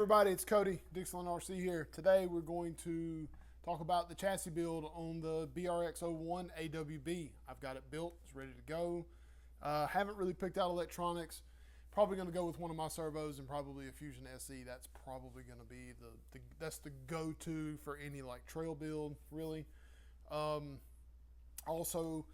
everybody, it's Cody, Dixieland RC here. Today we're going to talk about the chassis build on the BRX01 AWB. I've got it built, it's ready to go. Haven't really picked out electronics. Probably going to go with one of my servos and probably a Fusion SE. That's probably going to be that's the go-to for any like trail build, really. Also,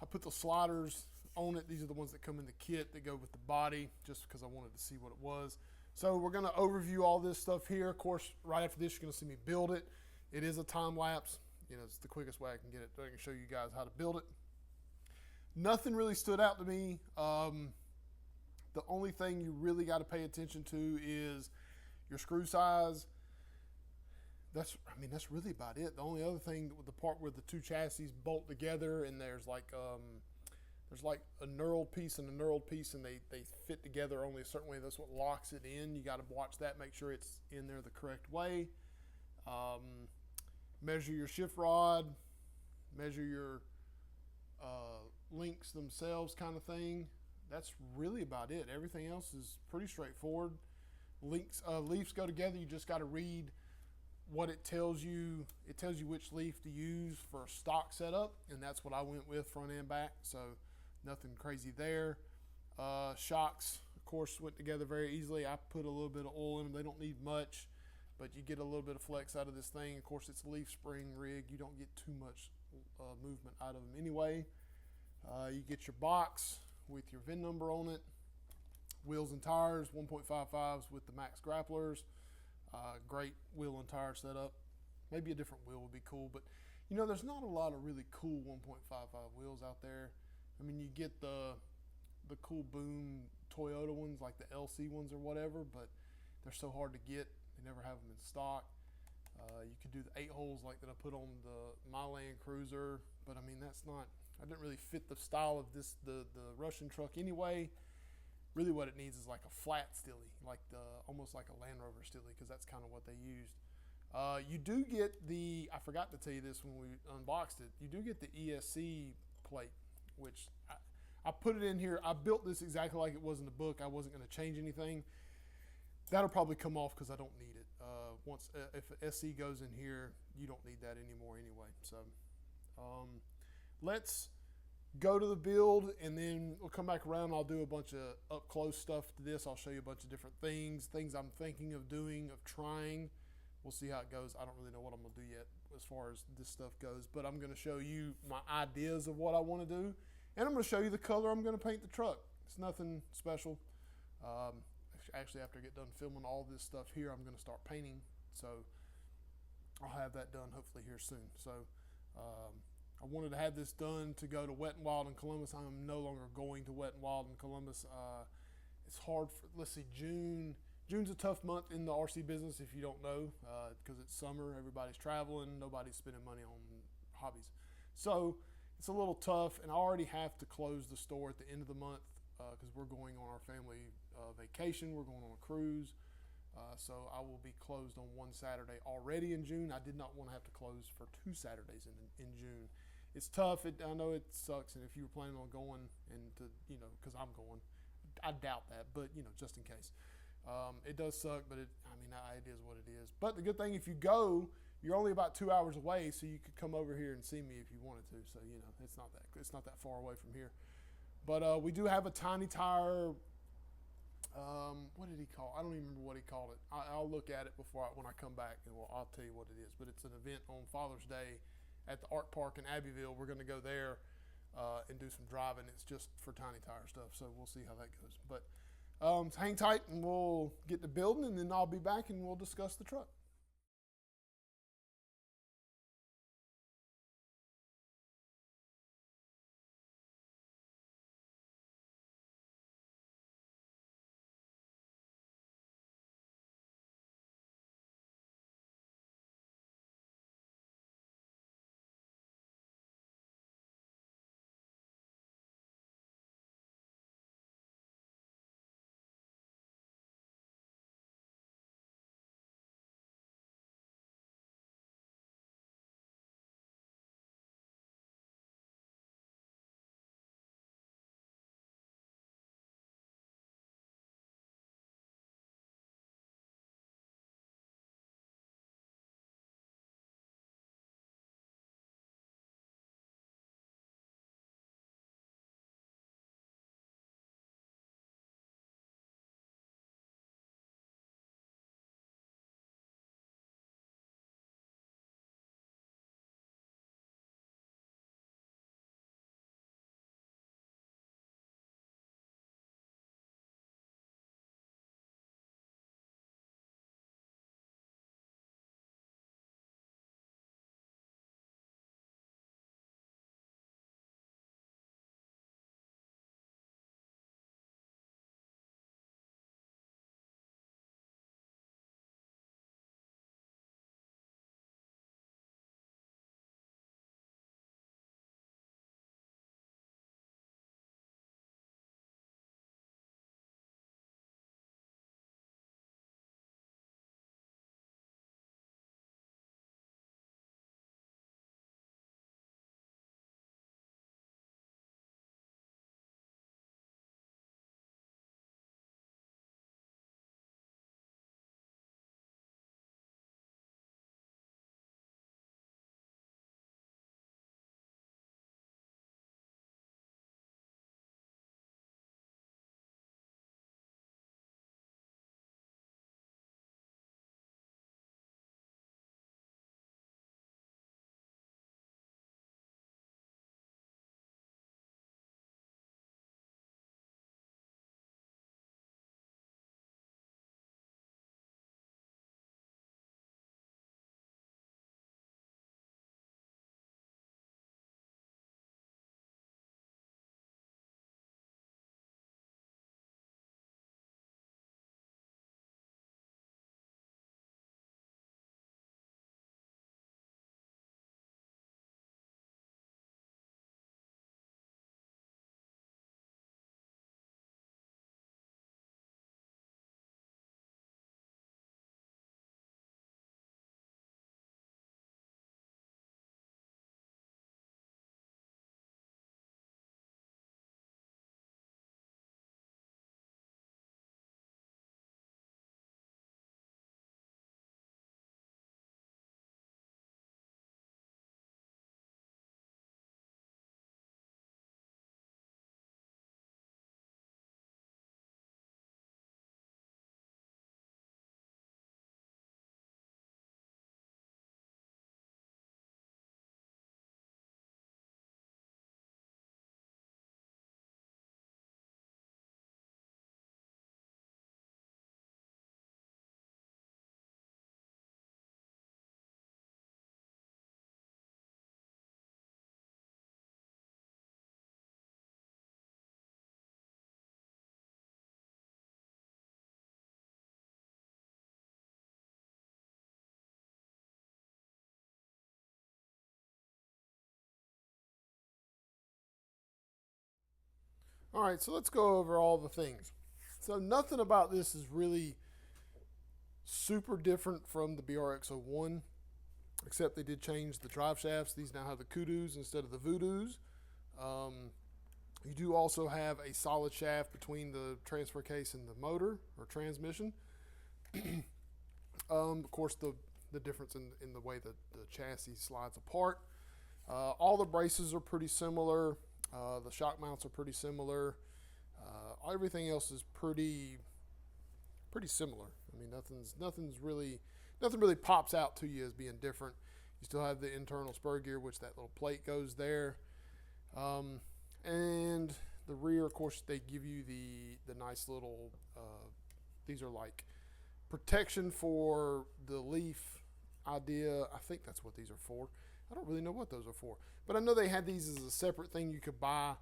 I put the sliders on it. These are the ones that come in the kit that go with the body, just because I wanted to see what it was. So we're going to overview all this stuff here. Of course, right after this, you're going to see me build it. It is a time lapse. You know, it's the quickest way I can get it. I can show you guys how to build it. Nothing really stood out to me. The only thing you really got to pay attention to is your screw size. That's really about it. The only other thing, the part where the two chassis bolt together and there's like a knurled piece and a knurled piece, and they fit together only a certain way. That's what locks it in. You got to watch that, make sure it's in there the correct way. Measure your shift rod, measure your links themselves, kind of thing. That's really about it. Everything else is pretty straightforward. Leafs go together. You just got to read what it tells you. It tells you which leaf to use for a stock setup, and that's what I went with, front and back. So nothing crazy there. Shocks, of course, went together very easily. I put a little bit of oil in them. They don't need much, but you get a little bit of flex out of this thing. Of course, it's a leaf spring rig. You don't get too much movement out of them anyway. You get your box with your VIN number on it. Wheels and tires, 1.55s with the max grapplers. Great wheel and tire setup. Maybe a different wheel would be cool, but you know, there's not a lot of really cool 1.55 wheels out there. I mean, you get the cool Boom Toyota ones, like the LC ones or whatever, but they're so hard to get. They never have them in stock. You could do the 8 holes like that I put on my Land Cruiser, but I mean, I didn't really fit the style of the Russian truck anyway. Really what it needs is like a flat stilly, like almost like a Land Rover stilly, because that's kind of what they used. You do get I forgot to tell you this when we unboxed it, you do get the ESC plate, which I put it in here. I built this exactly like it was in the book. I wasn't going to change anything. That'll probably come off because I don't need it. If SC goes in here, you don't need that anymore anyway. So let's go to the build, and then we'll come back around. I'll do a bunch of up close stuff to this. I'll show you a bunch of different things I'm thinking of doing, of trying. We'll see how it goes. I don't really know what I'm gonna do yet as far as this stuff goes, but I'm gonna show you my ideas of what I want to do, and I'm gonna show you the color I'm gonna paint the truck. It's nothing special. Actually, after I get done filming all this stuff here, I'm gonna start painting, so I'll have that done hopefully here soon. So I wanted to have this done to go to Wet and Wild in Columbus. I'm no longer going to Wet and Wild in Columbus. It's hard let's see, June's a tough month in the RC business, if you don't know, because it's summer, everybody's traveling, nobody's spending money on hobbies. So it's a little tough, and I already have to close the store at the end of the month because we're going on our family vacation. We're going on a cruise. So I will be closed on one Saturday already in June. I did not want to have to close for 2 Saturdays in June. It's tough. I know it sucks, and if you were planning on going, and because I'm going, I doubt that, but just in case. It does suck, but it is what it is. But the good thing, if you go, you're only about 2 hours away, so you could come over here and see me if you wanted to. So it's not that far away from here. But we do have a tiny tire. What did he call? I don't even remember what he called it. I'll look at it when I come back, and I'll tell you what it is. But it's an event on Father's Day at the Art Park in Abbeville. We're going to go there and do some driving. It's just for tiny tire stuff, so we'll see how that goes. But hang tight, and we'll get to building, and then I'll be back, and we'll discuss the truck. All right, so let's go over all the things. So nothing about this is really super different from the BRX01, except they did change the drive shafts. These now have the koodoos instead of the voodoos. You do also have a solid shaft between the transfer case and the motor or transmission. Of course, the difference in the way that the chassis slides apart. All the braces are pretty similar. The shock mounts are pretty similar. Everything else is pretty similar. I mean, nothing really pops out to you as being different. You still have the internal spur gear, which that little plate goes there. And the rear, of course, they give you the nice little, these are like protection for the leaf idea. I think that's what these are for. I don't really know what those are for, but I know they had these as a separate thing you could buy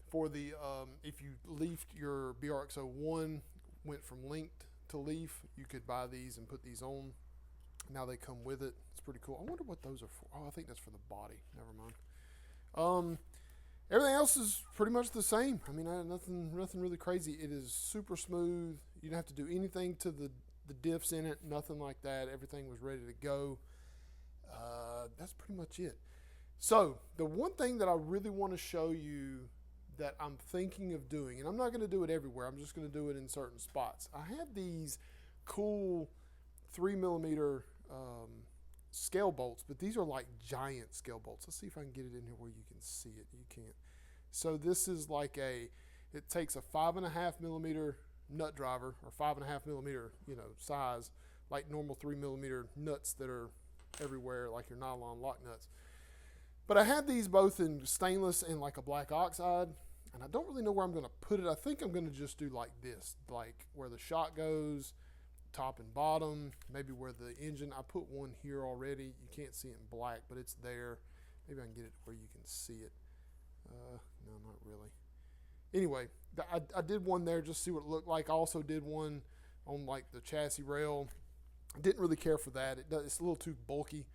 for the, if you leafed your BRX01, went from linked to leaf, you could buy these and put these on. Now they come with it. It's pretty cool. I wonder what those are for. Oh, I think that's for the body. Never mind. Everything else is pretty much the same. I mean, nothing really crazy. It is super smooth. You don't have to do anything to the diffs in it. Nothing like that. Everything was ready to go. That's pretty much it. So the one thing that I really want to show you that I'm thinking of doing, and I'm not going to do it everywhere. I'm just going to do it in certain spots. I have these cool 3mm scale bolts, but these are like giant scale bolts. Let's see if I can get it in here where you can see it. You can't. So this is like it takes a 5.5mm nut driver, or 5.5mm, size, like normal 3mm nuts that are everywhere, like your nylon lock nuts. But I have these both in stainless and like a black oxide, and I don't really know where I'm going to put it. I think I'm going to just do like this, like where the shock goes, top and bottom, maybe where the engine. I put one here already. You can't see it in black, but it's there. Maybe I can get it where you can see it. No, not really. Anyway, I did one there just to see what it looked like. I also did one on like the chassis rail. Didn't really care for that. It's a little too bulky.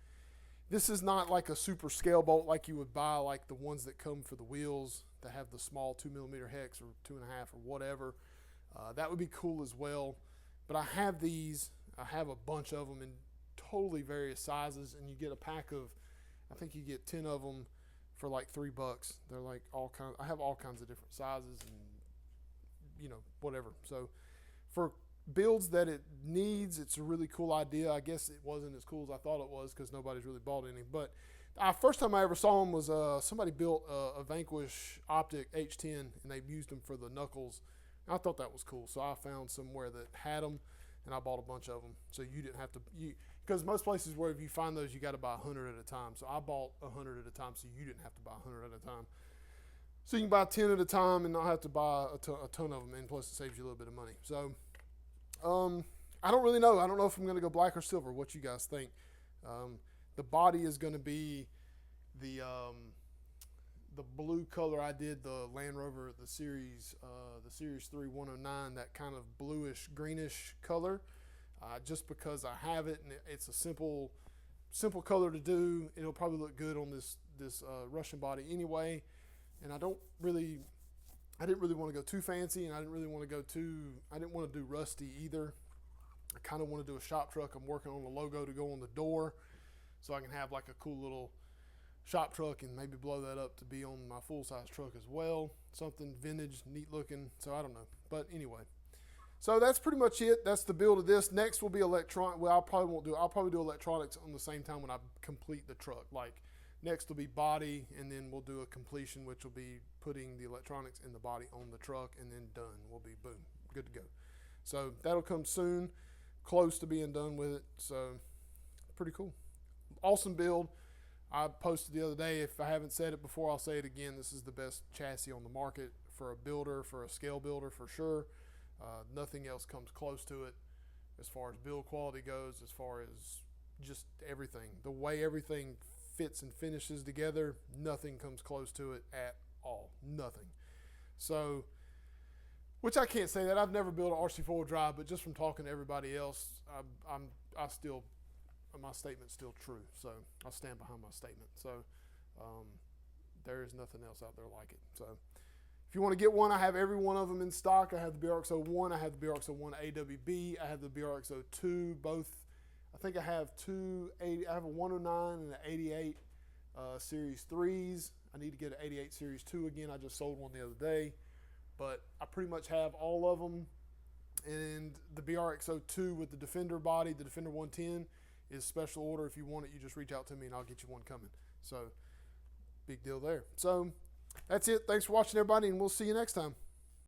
This is not like a super scale bolt like you would buy, like the ones that come for the wheels that have the small 2mm hex or 2.5 or whatever. That would be cool as well. But I have these. I have a bunch of them in totally various sizes, and you get a pack of, I think you get 10 of them for like $3. They're like all kinds. I have all kinds of different sizes and whatever. So for builds that it needs, it's a really cool idea. I guess it wasn't as cool as I thought it was because nobody's really bought any. But first time I ever saw them was somebody built a Vanquish Optic H10, and they used them for the knuckles. I thought that was cool, so I found somewhere that had them, and I bought a bunch of them. So you didn't have to, because most places where if you find those, you got to buy 100 at a time. So I bought 100 at a time, so you didn't have to buy 100 at a time. So you can buy 10 at a time and not have to buy a ton of them, and plus it saves you a little bit of money. So I don't really know. I don't know if I'm going to go black or silver. What you guys think? The body is going to be the blue color. I did the Land Rover, the Series 3 109, that kind of bluish greenish color, just because I have it and it's a simple color to do. It'll probably look good on this Russian body anyway, and I didn't really want to go too fancy, and I didn't want to do rusty either. I kind of want to do a shop truck. I'm working on the logo to go on the door, so I can have like a cool little shop truck and maybe blow that up to be on my full-size truck as well. Something vintage, neat looking. So I don't know. But anyway, so that's pretty much it. That's the build of this. Next will be electronic. Well, I'll probably do electronics on the same time when I complete the truck. Like next will be body, and then we'll do a completion, which will be putting the electronics in the body on the truck, and then done. We'll be boom, good to go. So that'll come soon, close to being done with it. So pretty cool. Awesome build. I posted the other day, if I haven't said it before, I'll say it again. This is the best chassis on the market for a builder, for a scale builder, for sure. Nothing else comes close to it as far as build quality goes, as far as just everything. The way everything fits and finishes together, nothing comes close to it at all. Nothing. So, which I can't say that. I've never built an RC four-wheel drive, but just from talking to everybody else, my statement's still true, so I stand behind my statement. So there is nothing else out there like it. So If you want to get one, I have every one of them in stock. I have the BRX01, I have the BRX01 AWB, I have the BRX02, both. I think I have I have a 109 and an 88 Series 3s. I need to get an 88 Series 2 again. I just sold one the other day. But I pretty much have all of them. And the BRX02 with the Defender body, the Defender 110, is special order. If you want it, you just reach out to me and I'll get you one coming. So, big deal there. So, that's it. Thanks for watching, everybody, and we'll see you next time.